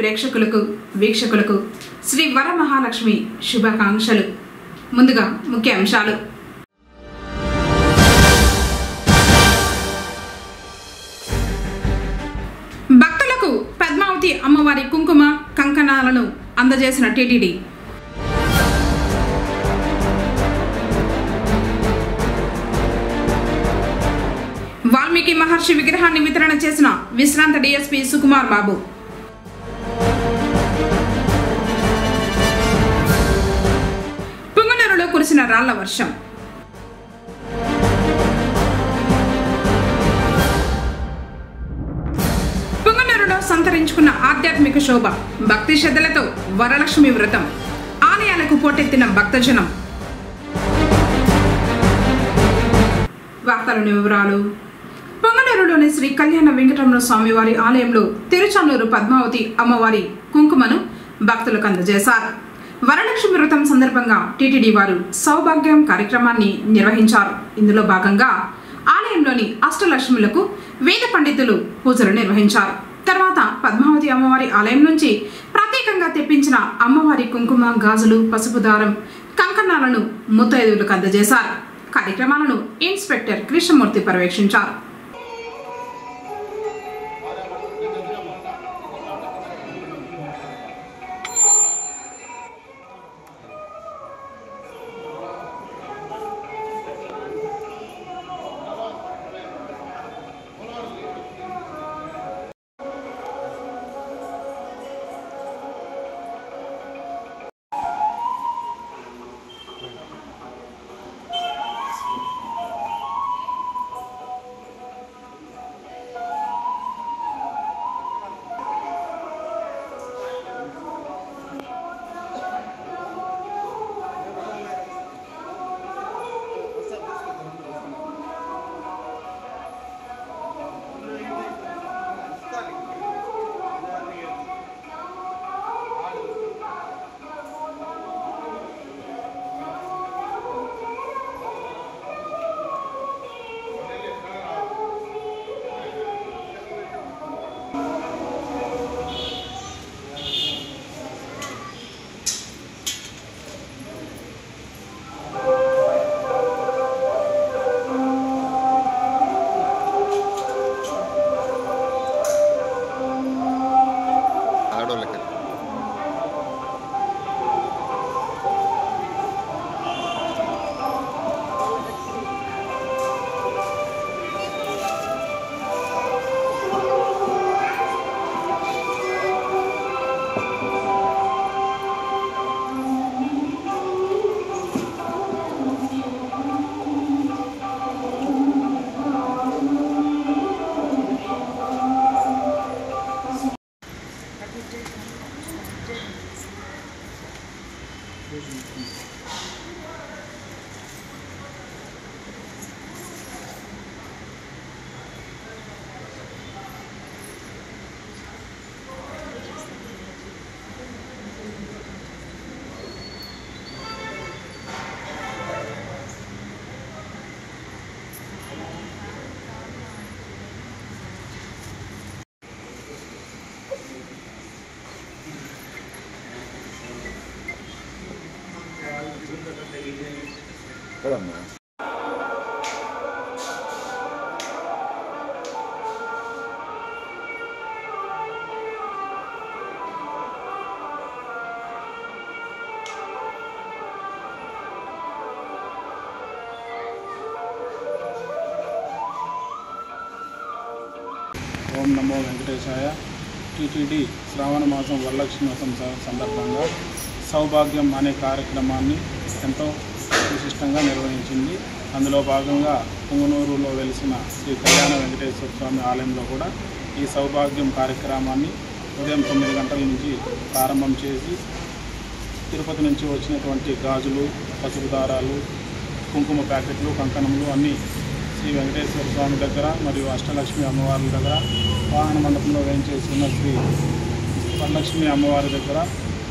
ప్రేక్షకులకు వీక్షకులకు శ్రీ వరమహాలక్ష్మి శుభాకాంక్షలు. ముందుగా ముఖ్య అంశాలు. భక్తులకు పద్మావతి అమ్మవారి కుంకుమ కంకణాలను అందజేసిన టీటీడీ. వాల్మీకి మహర్షి విగ్రహాన్ని వితరణ చేసిన విశ్రాంత డీఎస్పీ సుకుమార్ బాబు. పుంగనూరులో కురిసిన రాళ్ల వర్షం. పుంగనూరులో సంతరించుకున్న ఆధ్యాత్మిక శోభ. భక్తి శ్రద్ధలతో వరలక్ష్మి వ్రతం. ఆలయాలకు పోటెత్తిన భక్తజనం. వార్తలోని వివరాలు. పొంగనూరులోని శ్రీ కళ్యాణ వెంకటరమణ స్వామివారి ఆలయంలో తిరుచానూరు పద్మావతి అమ్మవారి కుంకుమను భక్తులకు అందజేశారు. వరలక్ష్మి వ్రతం సందర్భంగా టీటీడీ వారు సౌభాగ్యం కార్యక్రమాన్ని నిర్వహించారు. ఇందులో భాగంగా ఆలయంలోని అష్టలక్ష్ములకు వేద పండితులు పూజలు నిర్వహించారు. తర్వాత పద్మావతి అమ్మవారి ఆలయం నుంచి ప్రత్యేకంగా తెప్పించిన అమ్మవారి కుంకుమ, గాజులు, పసుపు దారం, కంకణాలను ముత్తైదువులకు అందజేశారు. కార్యక్రమాలను ఇన్స్పెక్టర్ కృష్ణమూర్తి పర్యవేక్షించారు. ఓం నమో వెంకటేశాయ. టీటీడీ శ్రావణ మాసం వరలక్ష్మి వ్రతం సందర్భంగా సౌభాగ్యం అనే కార్యక్రమాన్ని ఎంతో విశిష్టంగా నిర్వహించింది. అందులో భాగంగా పుంగనూరులో వెలిసిన శ్రీ కళ్యాణ వెంకటేశ్వర స్వామి ఆలయంలో కూడా ఈ సౌభాగ్యం కార్యక్రమాన్ని ఉదయం 9 గంటల నుంచి ప్రారంభం చేసి తిరుపతి నుంచి వచ్చినటువంటి గాజులు, పసుపు దారాలు, కుంకుమ ప్యాకెట్లు, కంకణములు అన్నీ శ్రీ వెంకటేశ్వర స్వామి దగ్గర మరియు అష్టలక్ష్మి అమ్మవారి దగ్గర, వాహన మండపంలో వేయించేసిన శ్రీ వరలక్ష్మి అమ్మవారి దగ్గర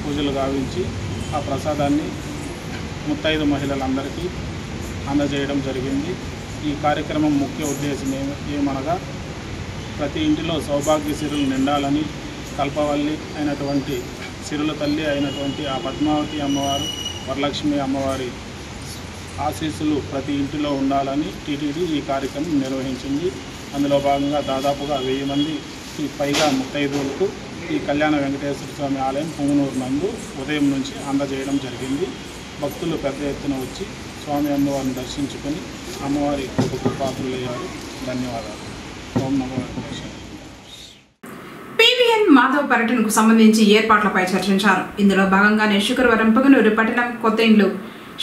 పూజలు గావించి ఆ ప్రసాదాన్ని ముత్తైదు మహిళలందరికీ అందజేయడం జరిగింది. ఈ కార్యక్రమం ముఖ్య ఉద్దేశం ఏమనగా ప్రతి ఇంటిలో సౌభాగ్య సిరులు నిండాలని, కల్పవల్లి అయినటువంటి సిరుల తల్లి అయినటువంటి ఆ పద్మావతి అమ్మవారు వరలక్ష్మి అమ్మవారి ఆశీస్సులు ప్రతి ఇంటిలో ఉండాలని టీటీడీ ఈ కార్యక్రమం నిర్వహించింది. అందులో భాగంగా దాదాపుగా 1000 మందికి పైగా ముత్తైదువులకు ఈ కళ్యాణ వెంకటేశ్వర స్వామి ఆలయం పుంగనూరు నందు ఉదయం నుంచి అందజేయడం జరిగింది. భక్తులు పెద్ద ఎత్తున వచ్చి స్వామి అమ్మవారిని దర్శించుకొని అమ్మవారి కృపకు పాత్రులయ్యారు. ధన్యవాదాలు. ఓం నమో వెంకటేశ్వర. పీవీఎన్ మాధవ్ పర్యటనకు సంబంధించి ఏర్పాట్లపై చర్చించారు. ఇందులో భాగంగానే శుక్రవారం పుంగనూరు పట్టణం కొత్త ఇండ్లు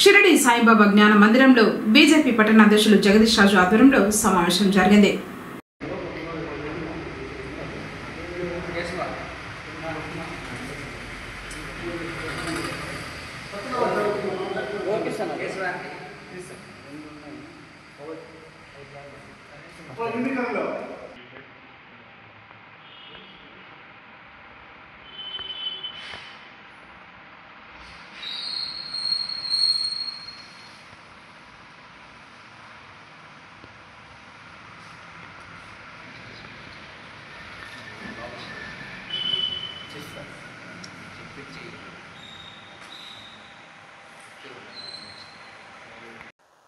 షిరిడి సాయిబాబా జ్ఞాన మందిరంలో బీజేపీ పట్టణ అధ్యక్షులు జగదీష్ రాజు ఆధ్వర్యంలో సమావేశం జరిగింది.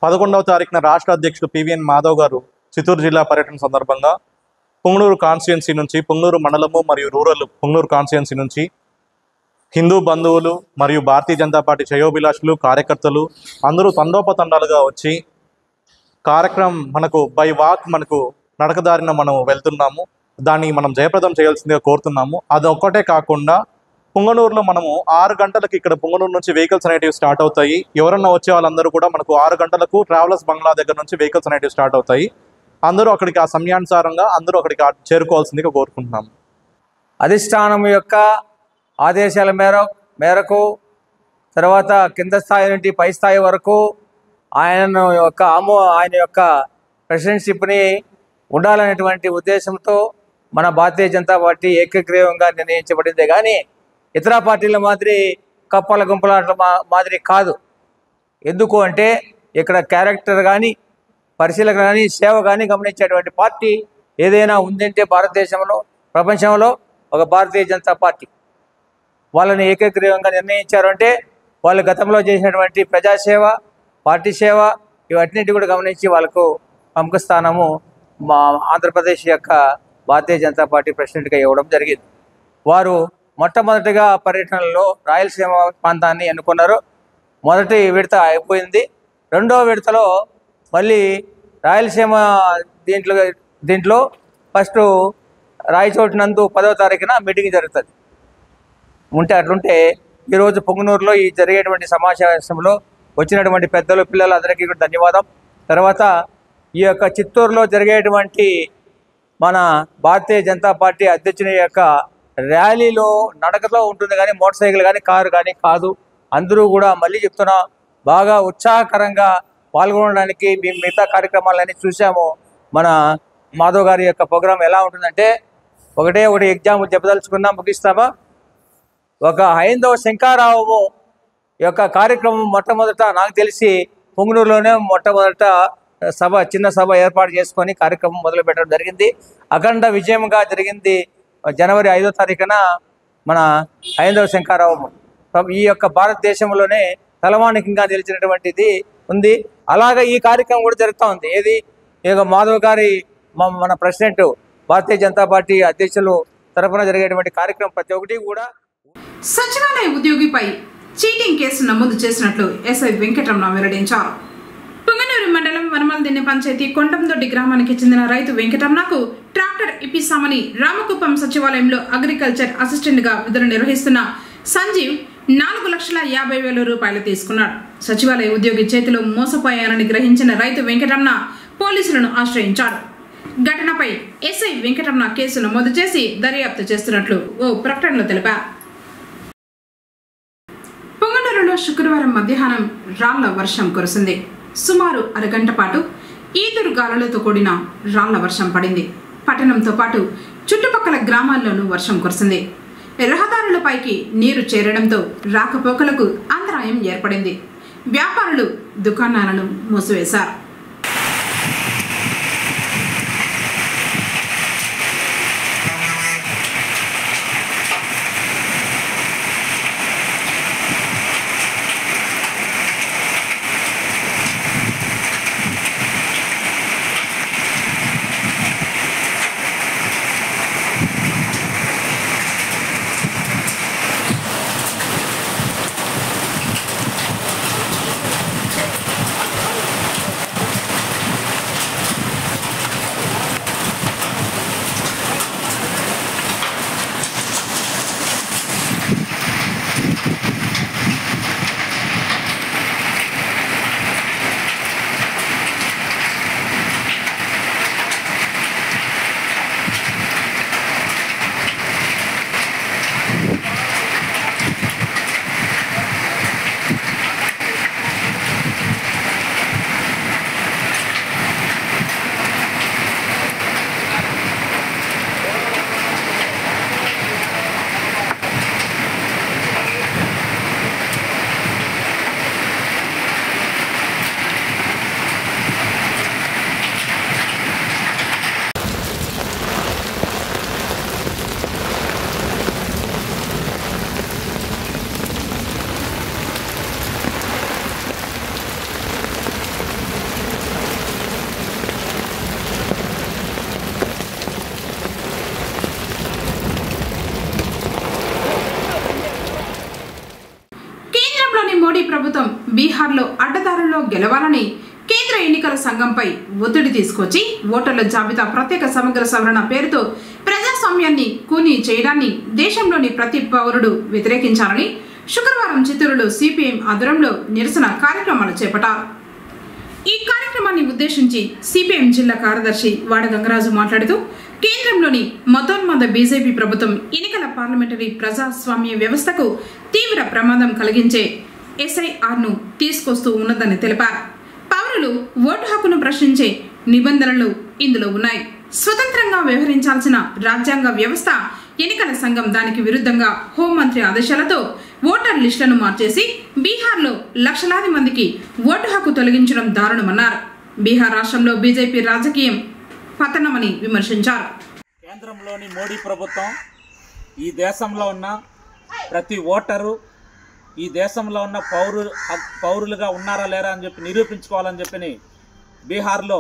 పదకొండవ తారీఖున రాష్ట్ర అధ్యక్షుడు పీవీఎన్ మాధవ్ గారు చిత్తూరు జిల్లా పర్యటన సందర్భంగా పుంగనూరు కాన్స్టిట్యుయెన్సీ నుంచి పుంగనూరు మండలము మరియు రూరల్ పుంగనూరు కాన్స్టిట్యుయెన్సీ నుంచి హిందూ బంధువులు మరియు భారతీయ జనతా పార్టీ శ్రేయోభిలాషులు కార్యకర్తలు అందరూ తండోపతండాలుగా వచ్చి కార్యక్రమం మనకు బై వాక్ మనకు నడకదారిన మనం వెళ్తున్నాము. దాన్ని మనం జయప్రదం చేయాల్సిందిగా కోరుతున్నాము. అది ఒక్కటే కాకుండా పుంగనూరులో మనము 6 గంటలకు ఇక్కడ పుంగనూరు నుంచి వెహికల్స్ అనేటివి స్టార్ట్ అవుతాయి. ఎవరన్నా వచ్చే వాళ్ళందరూ కూడా మనకు 6 గంటలకు ట్రావెలర్స్ బంగ్లా దగ్గర నుంచి వెహికల్స్ అనేటివి స్టార్ట్ అవుతాయి. అందరూ అక్కడికి ఆ సమయానుసారంగా అందరూ అక్కడికి చేరుకోవాల్సిందిగా కోరుకుంటున్నాము. అధిష్టానం యొక్క ఆదేశాల మేరకు తర్వాత కింద స్థాయి నుండి పై స్థాయి వరకు ఆయన యొక్క ప్రెసిడెంట్షిప్ని ఉండాలనేటువంటి ఉద్దేశంతో మన భారతీయ జనతా పార్టీ ఏకగ్రీవంగా నిర్ణయించబడిందే కానీ ఇతర పార్టీల మాదిరి కప్పల గుంపల మాదిరి కాదు. ఎందుకు అంటే ఇక్కడ క్యారెక్టర్ కానీ పరిశీలన కానీ సేవ కానీ గమనించేటువంటి పార్టీ ఏదైనా ఉందంటే భారతదేశంలో ప్రపంచంలో ఒక భారతీయ జనతా పార్టీ. వాళ్ళని ఏకగ్రీవంగా నిర్ణయించారు అంటే వాళ్ళు గతంలో చేసినటువంటి ప్రజాసేవ పార్టీ సేవ ఇవన్నిటి కూడా గమనించి వాళ్ళకు ప్రముఖ స్థానము మా ఆంధ్రప్రదేశ్ యొక్క భారతీయ జనతా పార్టీ ప్రెసిడెంట్గా ఇవ్వడం జరిగింది. వారు మొట్టమొదటిగా పర్యటనలో రాయలసీమ ప్రాంతాన్ని ఎన్నుకున్నారు. మొదటి విడత అయిపోయింది. రెండవ విడతలో మళ్ళీ రాయలసీమ దీంట్లో ఫస్ట్ రాయచోటి నందు 10వ తారీఖున మీటింగ్ జరుగుతుంది. అట్లుంటే ఈరోజు పొంగనూరులో ఈ జరిగేటువంటి సమావేశంలో వచ్చినటువంటి పెద్దలు పిల్లలు అందరికీ కూడా ధన్యవాదం. తర్వాత ఈ యొక్క చిత్తూరులో జరిగేటువంటి మన భారతీయ జనతా పార్టీ అధ్యక్షుని యొక్క ర్యాలీలో నడకతో ఉంటుంది కానీ మోటార్ సైకిల్ కానీ కారు కానీ కాదు. అందరూ కూడా మళ్ళీ చెప్తున్నా బాగా ఉత్సాహకరంగా పాల్గొనడానికి మేము మిగతా కార్యక్రమాలన్నీ చూసాము. మన మాధవ్ గారి యొక్క ప్రోగ్రాం ఎలా ఉంటుందంటే ఒకటి ఎగ్జాంపుల్ చెప్పదలుచుకున్నా ముగిస్తామా. ఒక హైందవ శంకారావు యొక్క కార్యక్రమం మొట్టమొదట నాకు తెలిసి పొంగనూరులోనే మొట్టమొదట చిన్న సభ ఏర్పాటు చేసుకొని కార్యక్రమం మొదలు పెట్టడం జరిగింది. అఖండ విజయంగా జరిగింది. జనవరి 5వ తారీఖున మన హైందవ శంకారావు ఈ యొక్క భారతదేశంలోనే తలమానికంగా నిలిచినటువంటిది ఉంది. అలాగే ఈ కార్యక్రమం కూడా జరుగుతూ ఉంది. ఏది ఇక మాధవ్ గారి మన ప్రెసిడెంట్ భారతీయ జనతా పార్టీ అధ్యక్షులు తరఫున జరిగేటువంటి కార్యక్రమం ప్రతి ఒక్కటి కూడా. సచివాలయ ఉద్యోగిపై చీటింగ్ కేసు నమోదు చేసినట్లు ఎస్ఐ వెంకటరమణ వెల్లడించారు. పుంగనూరు మండలం వనమలదిన్నె పంచాయతీ కొండందొడ్డి గ్రామానికి చెందిన రైతు వెంకటరమణకు ట్రాక్టర్ ఇప్పిస్తామని రామకుప్పం సచివాలయంలో అగ్రికల్చర్ అసిస్టెంట్గా విధులు నిర్వహిస్తున్న సంజీవ్ 4,50,000 రూపాయలు తీసుకున్నాడు. సచివాలయ ఉద్యోగి చేతిలో మోసపోయారని గ్రహించిన రైతు వెంకటరమణ పోలీసులను ఆశ్రయించాడు. ఘటనపై ఎస్ఐ వెంకటరమణ కేసు నమోదు చేసి దర్యాప్తు చేస్తున్నట్లు ఓ ప్రకటనలో తెలిపారు. పొంగనూరులో శుక్రవారం మధ్యాహ్నం రాళ్ల వర్షం కురిసింది. సుమారు అరగంట పాటు ఈదురు గాలులతో కూడిన రాళ్ల వర్షం పడింది. పట్టణంతో పాటు చుట్టుపక్కల గ్రామాల్లోనూ వర్షం కురిసింది. రహదారులపైకి నీరు చేరడంతో రాకపోకలకు అంతరాయం ఏర్పడింది. వ్యాపారులు దుకాణాలను మూసివేశారు. బీహార్లో అడ్డదారుల్లో గెలవాలని కేంద్ర ఎన్నికల సంఘంపై ఒత్తిడి తీసుకొచ్చి ఓటర్ల జాబితా ప్రత్యేక సమగ్ర సవరణ పేరుతో ప్రజాస్వామ్యాన్ని కూనీ చేయడాన్ని దేశంలోని ప్రతి పౌరుడు వ్యతిరేకించాలని శుక్రవారం చిత్తూరులో సిపిఎం ఆధ్వర్యంలో నిరసన కార్యక్రమాలు చేపట్టారు. ఈ కార్యక్రమాన్ని ఉద్దేశించి సిపిఎం జిల్లా కార్యదర్శి వాడ గంగరాజు మాట్లాడుతూ కేంద్రంలోని మతోన్మాద బీజేపీ ప్రభుత్వం ఎన్నికల పార్లమెంటరీ ప్రజాస్వామ్య వ్యవస్థకు తీవ్ర ప్రమాదం కలిగించే ఎస్ఐఆర్ను తీసుకొస్తూ ఉన్నదని తెలిపారు. పౌరులు ఓటు హక్కును ప్రశ్నించే నిబంధనలు ఇందులో ఉన్నాయి. స్వతంత్రంగా వ్యవహరించాల్సిన రాజ్యాంగ వ్యవస్థ ఎన్నికల సంఘం దానికి విరుద్ధంగా హోంమంత్రి ఆదేశాలతో ఓటర్ లిస్టులను మార్చేసి బీహార్లో లక్షలాది మందికి ఓటు హక్కు తొలగించడం దారుణమన్నారు. బీహార్ రాష్ట్రంలో బీజేపీ రాజకీయం పతనమని విమర్శించారు. కేంద్రంలోని మోడీ ప్రభుత్వం ఈ దేశంలో ఉన్న ప్రతి ఓటరు ఈ దేశంలో ఉన్న పౌరులుగా ఉన్నారా లేరా అని చెప్పి నిరూపించుకోవాలని చెప్పి బీహార్లో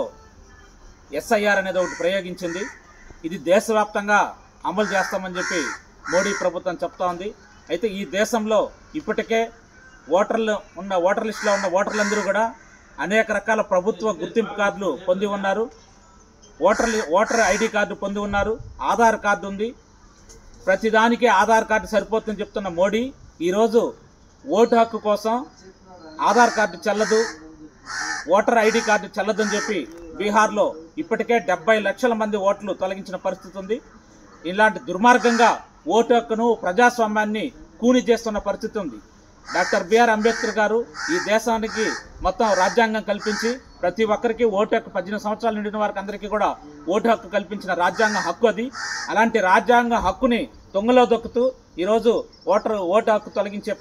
ఎస్ఐఆర్ అనేది ఒకటి ప్రయోగించింది. ఇది దేశవ్యాప్తంగా అమలు చేస్తామని చెప్పి మోడీ ప్రభుత్వం చెప్తా ఉంది. అయితే ఈ దేశంలో ఇప్పటికే ఓటర్ లిస్టులో ఉన్న ఓటర్లందరూ కూడా అనేక రకాల ప్రభుత్వ గుర్తింపు కార్డులు పొంది ఉన్నారు. ఓటర్ ఐడి కార్డు పొంది ఉన్నారు. ఆధార్ కార్డు ఉంది. ప్రతిదానికి ఆధార్ కార్డు సరిపోతుందని చెప్తున్న మోడీ ఈరోజు ఓటు హక్కు కోసం ఆధార్ కార్డు చెల్లదు, ఓటర్ ఐడి కార్డు చెల్లదని చెప్పి బీహార్లో ఇప్పటికే 70 లక్షల మంది ఓట్లు తొలగించిన పరిస్థితి ఉంది. ఇలాంటి దుర్మార్గంగా ఓటు హక్కును ప్రజాస్వామ్యాన్ని కూని చేస్తున్న పరిస్థితి ఉంది. డాక్టర్ బిఆర్ అంబేద్కర్ గారు ఈ దేశానికి మొత్తం రాజ్యాంగం కల్పించి ప్రతి ఒక్కరికి ఓటు హక్కు 18 సంవత్సరాలు నిండిన వారికి అందరికీ కూడా ఓటు హక్కు కల్పించిన రాజ్యాంగ హక్కు అది. అలాంటి రాజ్యాంగ హక్కుని తొంగలో దొక్కుతూ ఈరోజు ఓటు హక్కు తొలగించే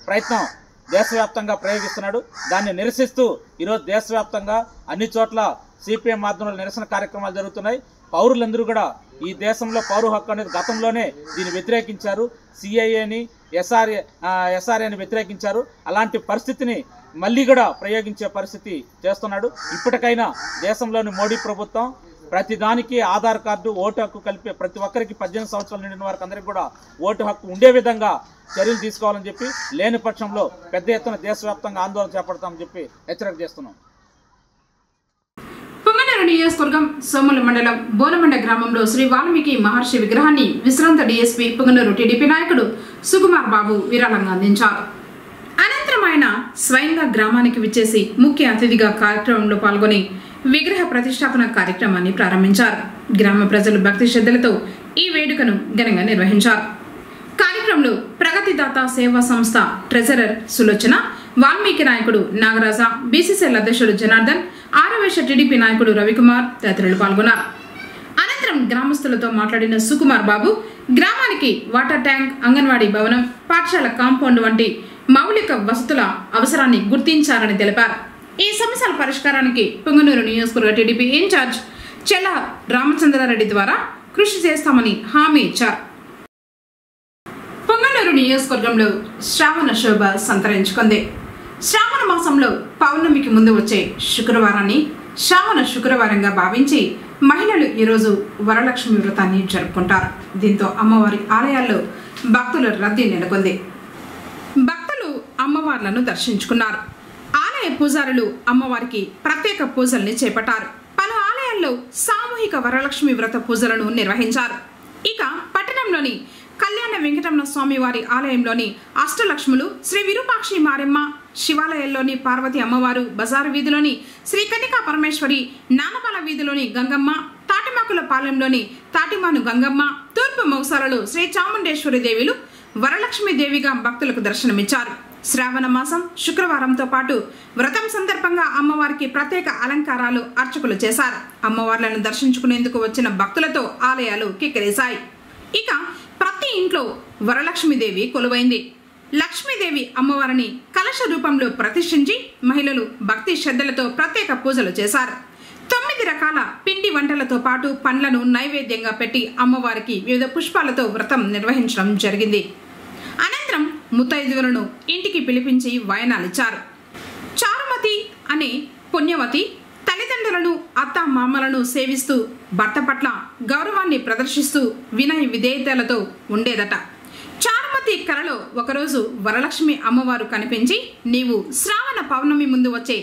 ప్రయత్నం దేశవ్యాప్తంగా ప్రయోగిస్తున్నాడు. దాన్ని నిరసిస్తూ ఈరోజు దేశవ్యాప్తంగా అన్ని చోట్ల సిపిఎం ఆధ్వర్యంలో నిరసన కార్యక్రమాలు జరుగుతున్నాయి. పౌరులందరూ కూడా ఈ దేశంలో పౌర హక్కు అనేది గతంలోనే దీన్ని వ్యతిరేకించారు. సిఐఏని ఎస్ఆర్ఏని వ్యతిరేకించారు. అలాంటి పరిస్థితిని మళ్ళీ కూడా ప్రయోగించే పరిస్థితి చేస్తున్నాడు. ఇప్పటికైనా దేశంలోని మోడీ ప్రభుత్వం ప్రతిదానికి ఆధార్ కార్డు ఓటు హక్కు కలిపి ప్రతి ఒక్కరికి 18 సంవత్సరాలు నిండిన వారికి అందరికీ కూడా ఓటు హక్కు ఉండే విధంగా చర్యలు తీసుకోవాలని చెప్పి, లేని పక్షంలో పెద్ద ఎత్తున దేశవ్యాప్తంగా ఆందోళన చేపడతామని చెప్పి హెచ్చరిక చేస్తున్నాం. పొంగనూరు నియోజకవర్గం సోముల మండలం బోనమండ గ్రామంలో శ్రీ వాల్మీకి మహర్షి విగ్రహాన్ని విశ్రాంత డీఎస్పీ పొంగనూరు టీడీపీ నాయకుడు సుకుమార్ బాబు విరాళంగా అందించారు. అనంతరం ఆయన స్వయంగా గ్రామానికి విచ్చేసి ముఖ్య అతిథిగా కార్యక్రమంలో పాల్గొని విగ్రహ ప్రతిష్టాపన కార్యక్రమాన్ని ప్రారంభించారు. గ్రామ ప్రజలు భక్తి శ్రద్ధలతో ఈ వేడుకను ఘనంగా నిర్వహించారు. కార్యక్రమంలో ప్రగతిదాత సేవా సంస్థ ట్రెజరర్ సులోచన, వాల్మీకి నాయకుడు నాగరాజ, బీసీసీఎల్ అధ్యక్షుడు జనార్దన్, ఆరవేశ టీడీపీ నాయకుడు రవికుమార్ తదితరులు పాల్గొన్నారు. అనంతరం గ్రామస్తులతో మాట్లాడిన సుకుమార్ బాబు గ్రామానికి వాటర్ ట్యాంక్, అంగన్వాడీ భవనం, పాఠశాల కాంపౌండ్ వంటి మౌలిక వసతుల అవసరాన్ని గుర్తించారని తెలిపారు. ఈ సమస్యల పరిష్కారానికి పొంగనూరు నియోజకవర్గ టీడీపీ ఇన్ఛార్జ్ చెల్ల రామచంద్రారెడ్డి ద్వారా కృషి చేస్తామని హామీ ఇచ్చారు. పొంగనూరు నియోజకవర్గంలో శ్రావణ శోభ సంతరించుకుంది. శ్రావణ మాసంలో పౌర్ణమికి ముందు వచ్చే శుక్రవారాన్ని శ్రావణ శుక్రవారంగా భావించి మహిళలు ఈరోజు వరలక్ష్మి వ్రతాన్ని జరుపుకుంటారు. దీంతో అమ్మవారి ఆలయాల్లో భక్తుల రద్దీ నెలకొంది. భక్తులు అమ్మవార్లను దర్శించుకున్నారు. ఆలయ పూజారులు అమ్మవారికి ప్రత్యేక పూజల్ని చేపట్టారు. పలు ఆలయాల్లో సామూహిక వరలక్ష్మి వ్రత పూజలను నిర్వహించారు. ఇక పట్టణంలోని కళ్యాణ వెంకటరమణ స్వామి వారి ఆలయంలోని అష్టలక్ష్ములు, శ్రీ విరూపాక్షి మారెమ్మ, శివాలయంలోని పార్వతి అమ్మవారు, బజారు వీధిలోని శ్రీ కన్నికా పరమేశ్వరి, నానపాల వీధిలోని గంగమ్మ, తాటిమాకుల పాలెంలోని తాటిమాను గంగమ్మ, తూర్పు మౌసాలలో శ్రీ చాముండేశ్వరి దేవిలు వరలక్ష్మీదేవిగా భక్తులకు దర్శనమిచ్చారు. శ్రావణ మాసం శుక్రవారంతో పాటు వ్రతం సందర్భంగా అమ్మవారికి ప్రత్యేక అలంకారాలు అర్చకులు చేశారు. అమ్మవార్లను దర్శించుకునేందుకు వచ్చిన భక్తులతో ఆలయాలు కిక్కిరేశాయి. ఇక ప్రతి ఇంట్లో వరలక్ష్మీదేవి కొలువైంది. లక్ష్మీదేవి అమ్మవారిని కలశ రూపంలో ప్రతిష్ఠించి మహిళలు భక్తి శ్రద్ధలతో ప్రత్యేక పూజలు చేశారు. 9 రకాల పిండి వంటలతో పాటు పండ్లను నైవేద్యంగా పెట్టి అమ్మవారికి వివిధ పుష్పాలతో వ్రతం నిర్వహించడం జరిగింది. అనంతరం ముత్తైదువులను ఇంటికి పిలిపించి వాయనాలిచ్చారు. చారుమతి అనే పుణ్యవతి తల్లిదండ్రులను, అత్త మామలను సేవిస్తూ భర్త పట్ల గౌరవాన్ని ప్రదర్శిస్తూ వినయ విధేయతలతో ఉండేదట. చారుమతి చారుమతి కలలో ఒకరోజు వరలక్ష్మి అమ్మవారు కనిపించి, నీవు శ్రావణ పౌర్ణమి ముందు వచ్చే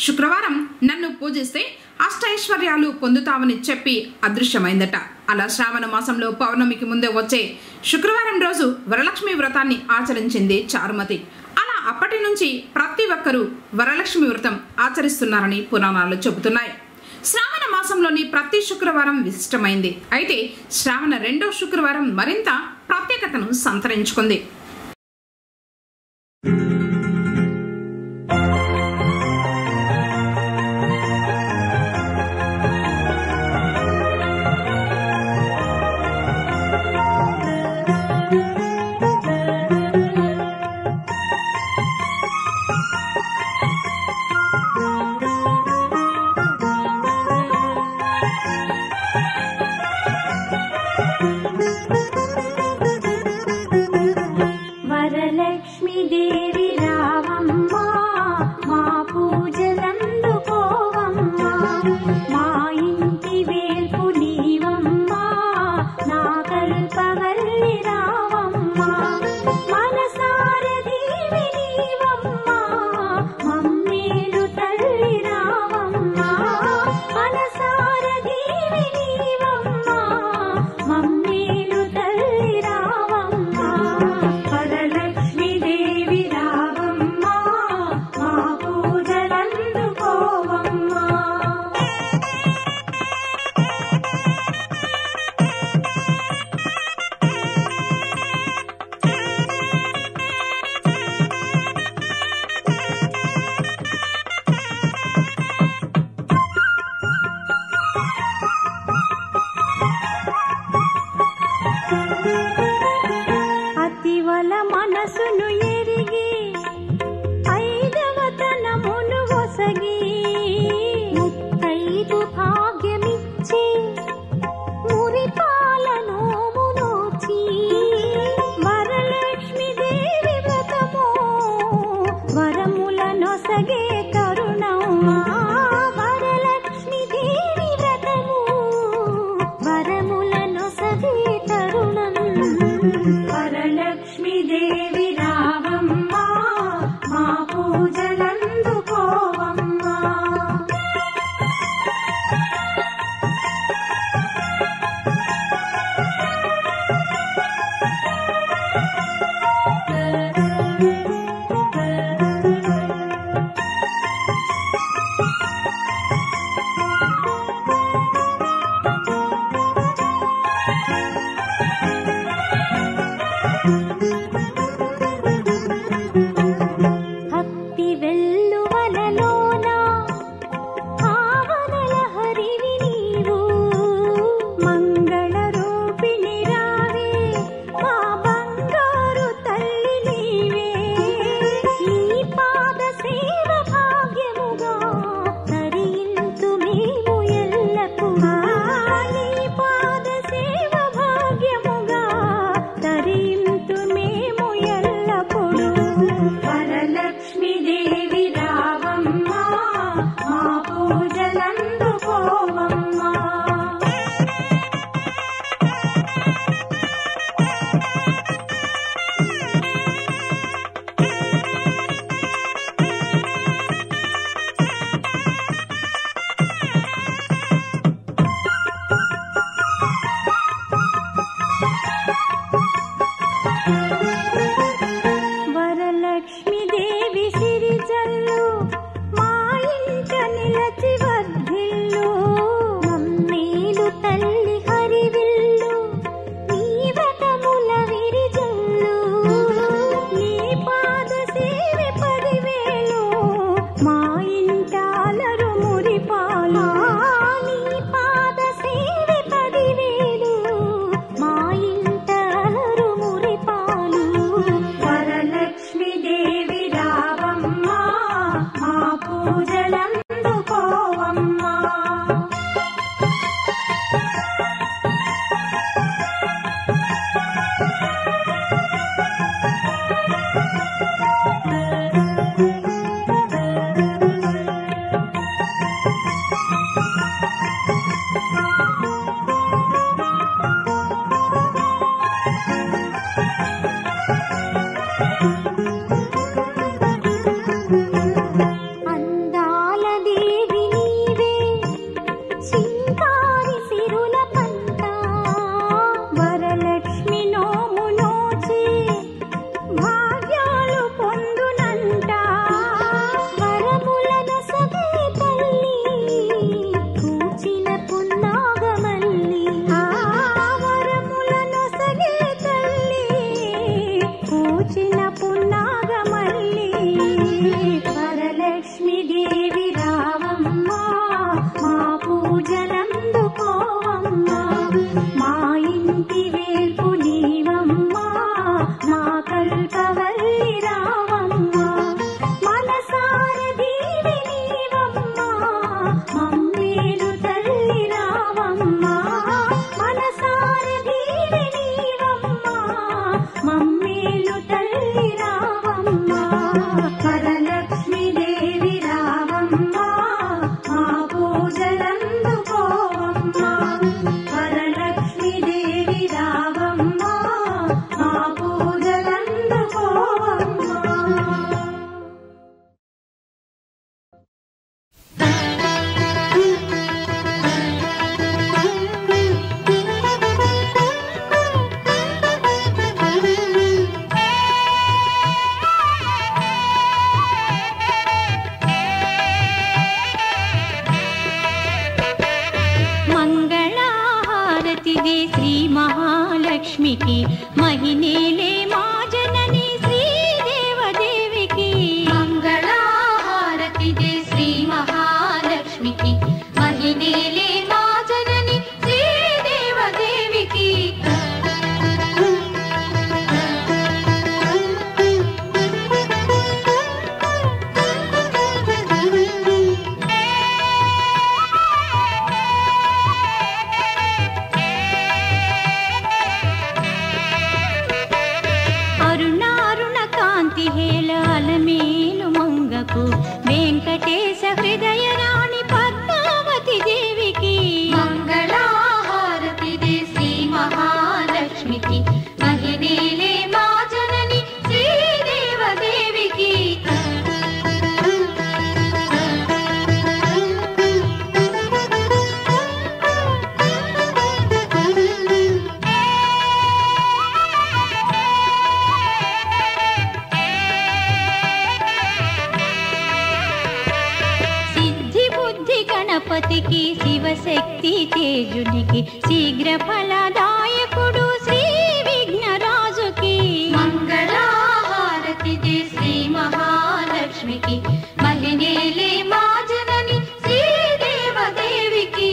శుక్రవారం నన్ను పూజిస్తే అష్టైశ్వర్యాలు పొందుతావని చెప్పి అదృశ్యమైందట. అలా శ్రావణ మాసంలో పౌర్ణమికి ముందే వచ్చే శుక్రవారం రోజు వరలక్ష్మి వ్రతాన్ని ఆచరించింది చారుమతి. అలా అప్పటి నుంచి ప్రతి ఒక్కరూ వరలక్ష్మి వ్రతం ఆచరిస్తున్నారని పురాణాలు చెబుతున్నాయి. శ్రావణ మాసంలోని ప్రతి శుక్రవారం విశిష్టమైంది. అయితే శ్రావణ 2వ శుక్రవారం మరింత ప్రత్యేకతను సంతరించుకుంది. దేవికి మహినేలే మా జనని శ్రీదేవదేవికి మంగళహారతి దే శ్రీ మహాలక్ష్మికి మహినేలే మా జనని శ్రీదేవదేవికి వెంకటేశ హృదయ రాణి పద్మావతి దేవికి మంగళహారతి దే శ్రీ మహాలక్ష్మికి మహినేలే మా జనని శ్రీదేవదేవికి గణపతికి శివశక్తి తేజునికి శీఘ్ర ఫలదాయకుడు శ్రీ విఘ్నరాజుకి మంగళహారతి దే శ్రీ మహాలక్ష్మికి మహినేలే మా జనని శ్రీదేవదేవికి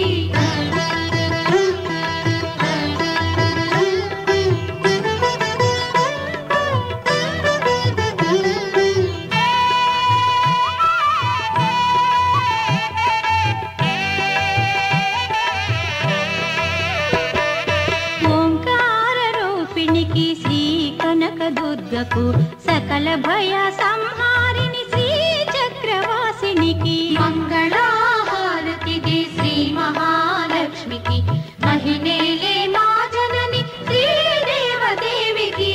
శ్రీ కనకదుర్గకు సకల భయ సంహారిణి శ్రీ చక్రవాసినికి మంగళహారతి దే శ్రీ మహాలక్ష్మికి మహినేలే మా జనని శ్రీదేవదేవికి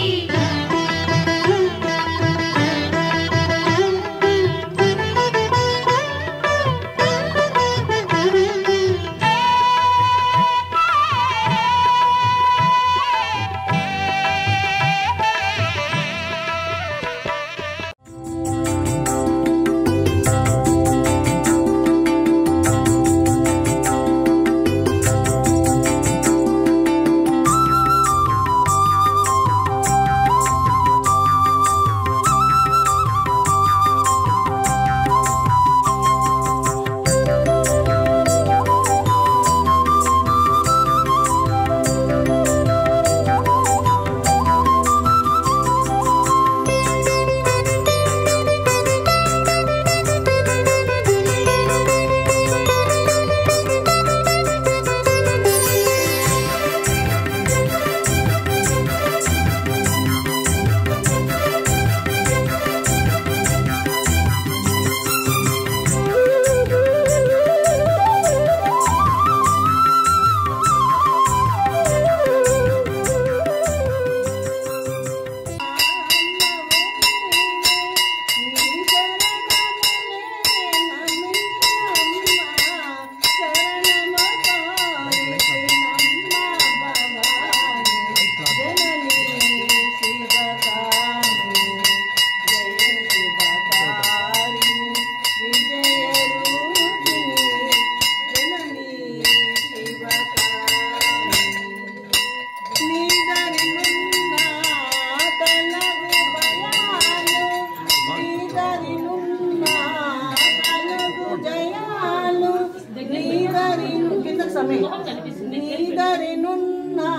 నీదరినున్నా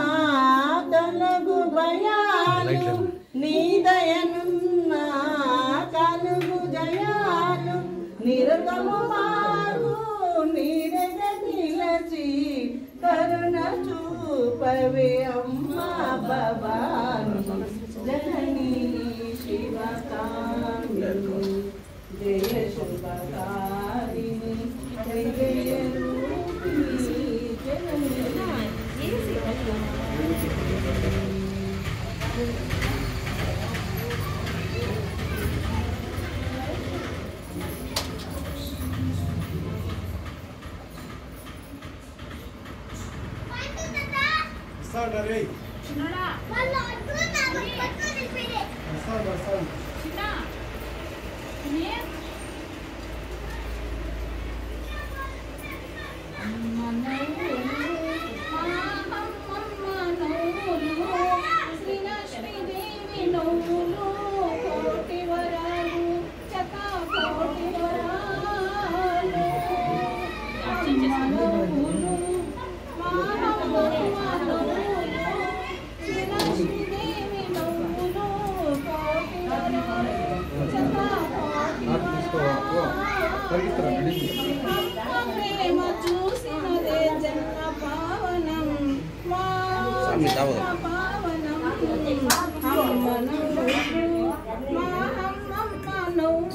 తనగు భయాలు నీదయనున్నా కలుగు జయాలు నిరతము మాకు నీరెగ నిలచి కరుణ చూపవే అమ్మా భవాని జననీ శివకామిని జయ శుభకారిణి జయ రూపిణి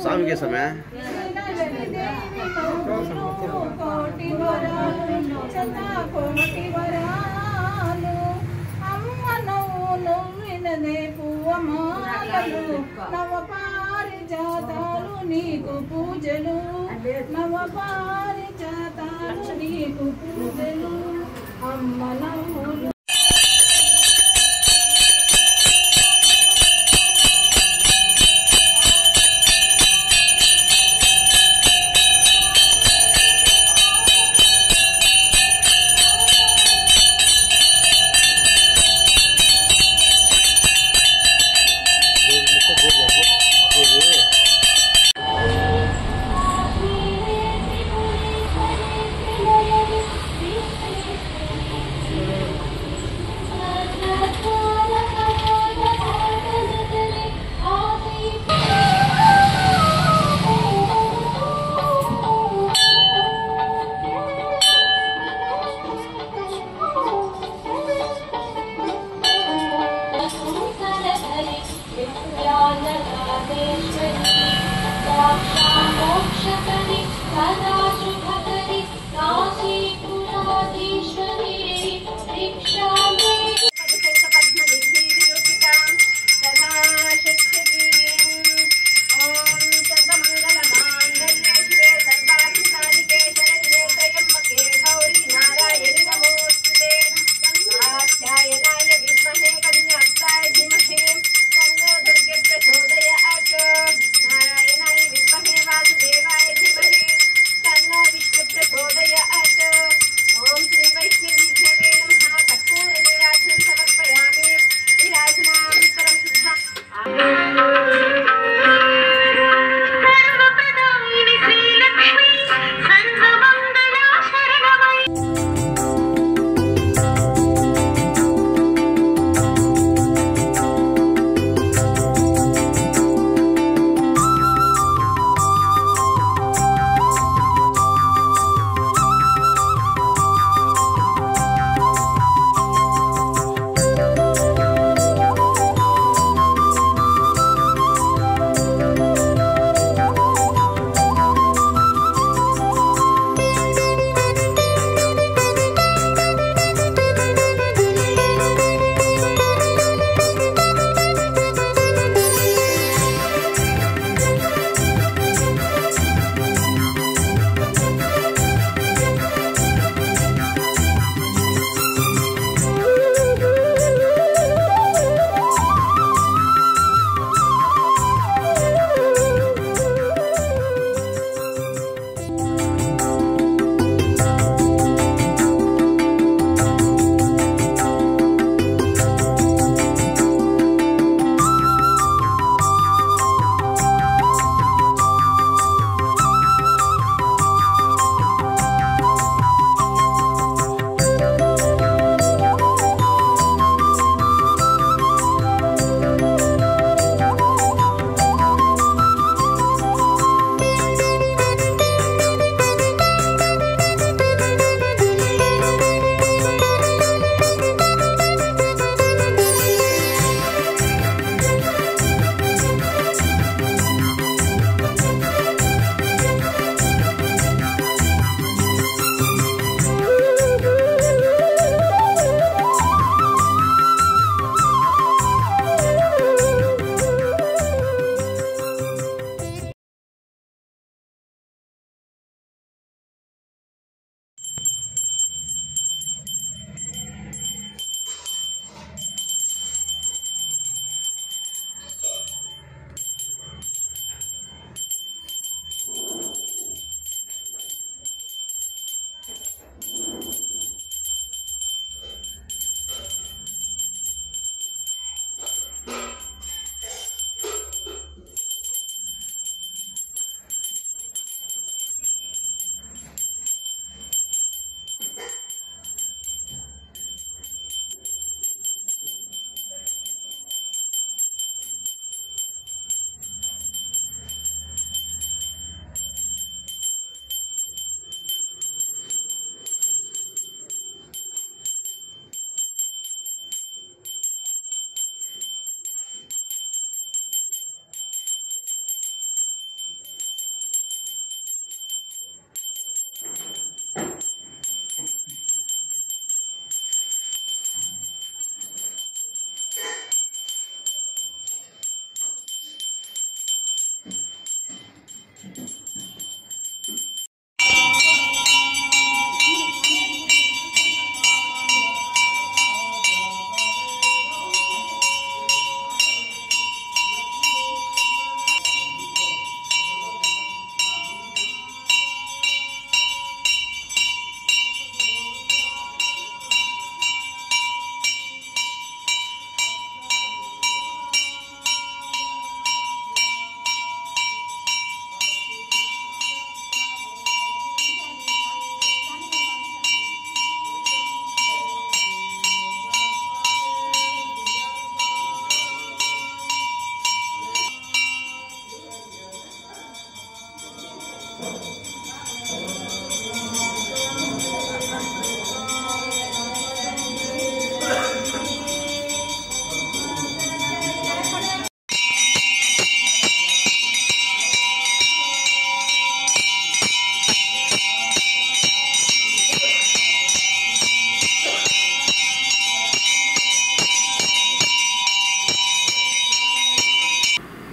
स्वामी के समय నవపారిజాతాలు నీకు పూజలు నవపారిజాతాలు నీకు పూజలు అమ్మ నవ్వులు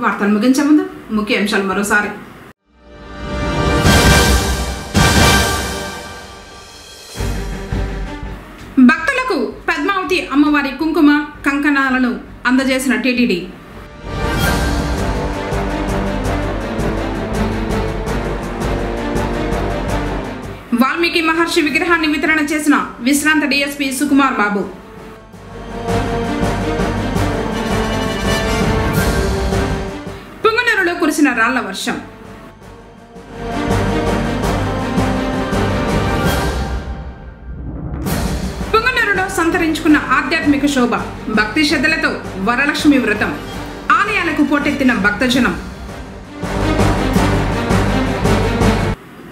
వార్తలు ముగించే ముందు ముఖ్య అంశాలు మరోసారి. భక్తులకు పద్మావతి అమ్మవారి కుంకుమ కంకణాలను అందజేసిన టీటీడీ. వాల్మీకి మహర్షి విగ్రహాన్ని వితరణ చేసిన విశ్రాంత డీఎస్పీ సుకుమార్ బాబు. పుంగనూరులో కురిసిన రాళ్ల వర్షం. పుంగనూరులో సంతరించుకున్న ఆధ్యాత్మిక శోభ. భక్తి శ్రద్ధలతో వరలక్ష్మి వ్రతం. ఆలయాలకు పోటెత్తిన భక్తజనం.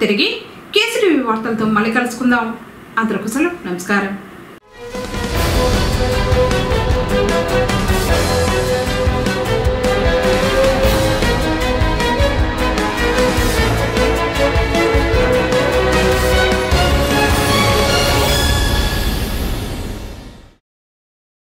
తిరిగి కేసీటీవీ వార్తలతో మళ్ళీ కలుసుకుందాం. అందరికీ సెలవు. నమస్కారం.